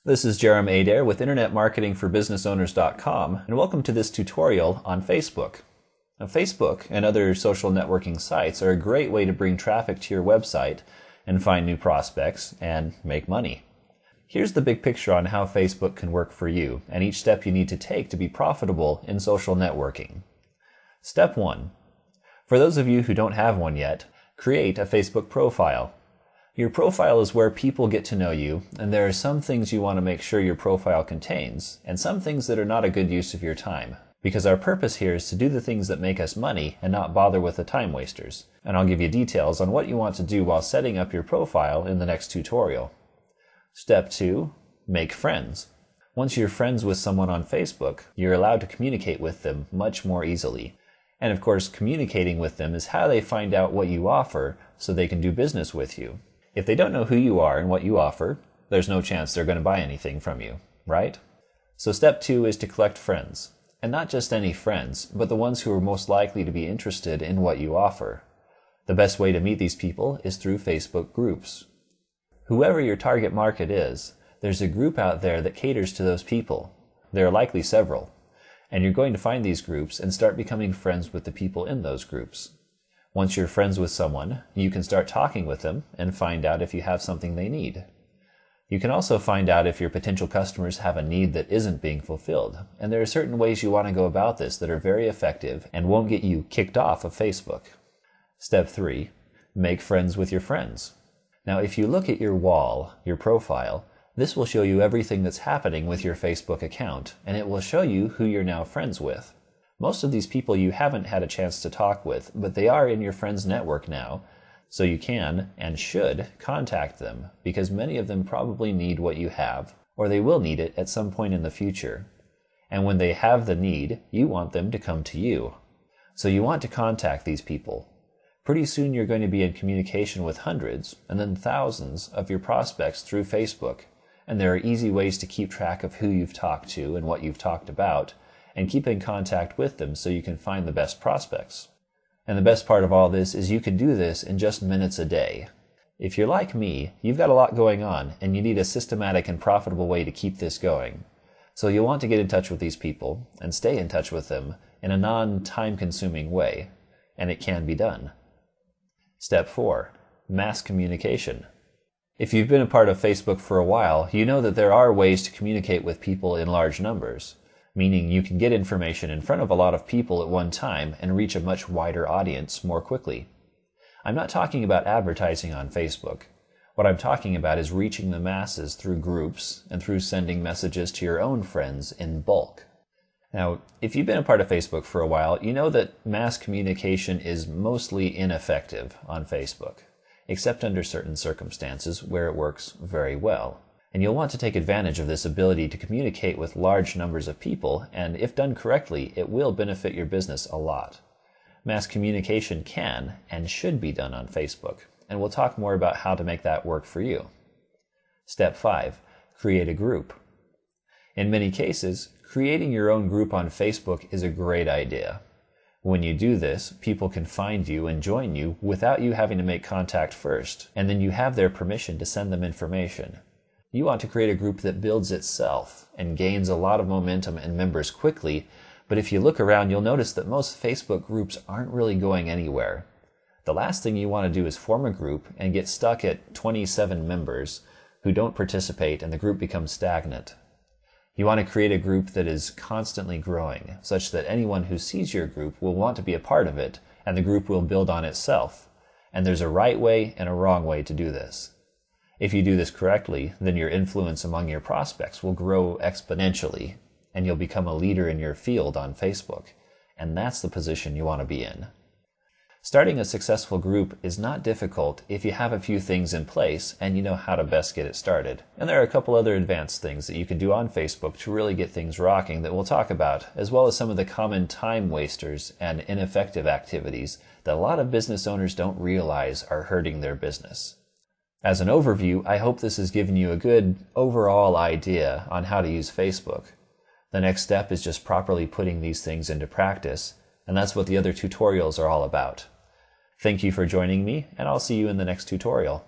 This is Jerem Adair with InternetMarketingForBusinessOwners.com, and welcome to this tutorial on Facebook. Now, Facebook and other social networking sites are a great way to bring traffic to your website and find new prospects and make money. Here's the big picture on how Facebook can work for you and each step you need to take to be profitable in social networking. Step 1. For those of you who don't have one yet, create a Facebook profile. Your profile is where people get to know you, and there are some things you want to make sure your profile contains, and some things that are not a good use of your time. Because our purpose here is to do the things that make us money and not bother with the time wasters. And I'll give you details on what you want to do while setting up your profile in the next tutorial. Step 2. Make friends. Once you're friends with someone on Facebook, you're allowed to communicate with them much more easily. And of course, communicating with them is how they find out what you offer so they can do business with you. If they don't know who you are and what you offer, there's no chance they're going to buy anything from you, right? So step 2 is to collect friends. And not just any friends, but the ones who are most likely to be interested in what you offer. The best way to meet these people is through Facebook groups. Whoever your target market is, there's a group out there that caters to those people. There are likely several. And you're going to find these groups and start becoming friends with the people in those groups. Once you're friends with someone, you can start talking with them and find out if you have something they need. You can also find out if your potential customers have a need that isn't being fulfilled, and there are certain ways you want to go about this that are very effective and won't get you kicked off of Facebook. Step 3. Make friends with your friends. Now, if you look at your wall, your profile, this will show you everything that's happening with your Facebook account, and it will show you who you're now friends with. Most of these people you haven't had a chance to talk with, but they are in your friends network now, so you can and should contact them because many of them probably need what you have, or they will need it at some point in the future. And when they have the need, you want them to come to you. So you want to contact these people. Pretty soon you're going to be in communication with hundreds and then thousands of your prospects through Facebook, and there are easy ways to keep track of who you've talked to and what you've talked about, and keep in contact with them so you can find the best prospects. And the best part of all this is you can do this in just minutes a day. If you're like me, you've got a lot going on and you need a systematic and profitable way to keep this going. So you'll want to get in touch with these people and stay in touch with them in a non-time consuming way, and it can be done. Step 4. Mass communication. If you've been a part of Facebook for a while, you know that there are ways to communicate with people in large numbers. Meaning you can get information in front of a lot of people at one time and reach a much wider audience more quickly. I'm not talking about advertising on Facebook. What I'm talking about is reaching the masses through groups and through sending messages to your own friends in bulk. Now, if you've been a part of Facebook for a while, you know that mass communication is mostly ineffective on Facebook, except under certain circumstances where it works very well. And you'll want to take advantage of this ability to communicate with large numbers of people, and if done correctly, it will benefit your business a lot. Mass communication can and should be done on Facebook, and we'll talk more about how to make that work for you. Step 5. Create a group. In many cases, creating your own group on Facebook is a great idea. When you do this, people can find you and join you without you having to make contact first, and then you have their permission to send them information. You want to create a group that builds itself and gains a lot of momentum and members quickly, but if you look around, you'll notice that most Facebook groups aren't really going anywhere. The last thing you want to do is form a group and get stuck at 27 members who don't participate and the group becomes stagnant. You want to create a group that is constantly growing, such that anyone who sees your group will want to be a part of it, and the group will build on itself. And there's a right way and a wrong way to do this. If you do this correctly, then your influence among your prospects will grow exponentially, and you'll become a leader in your field on Facebook. And that's the position you want to be in. Starting a successful group is not difficult if you have a few things in place and you know how to best get it started. And there are a couple other advanced things that you can do on Facebook to really get things rocking that we'll talk about, as well as some of the common time wasters and ineffective activities that a lot of business owners don't realize are hurting their business. As an overview, I hope this has given you a good overall idea on how to use Facebook. The next step is just properly putting these things into practice, and that's what the other tutorials are all about. Thank you for joining me, and I'll see you in the next tutorial.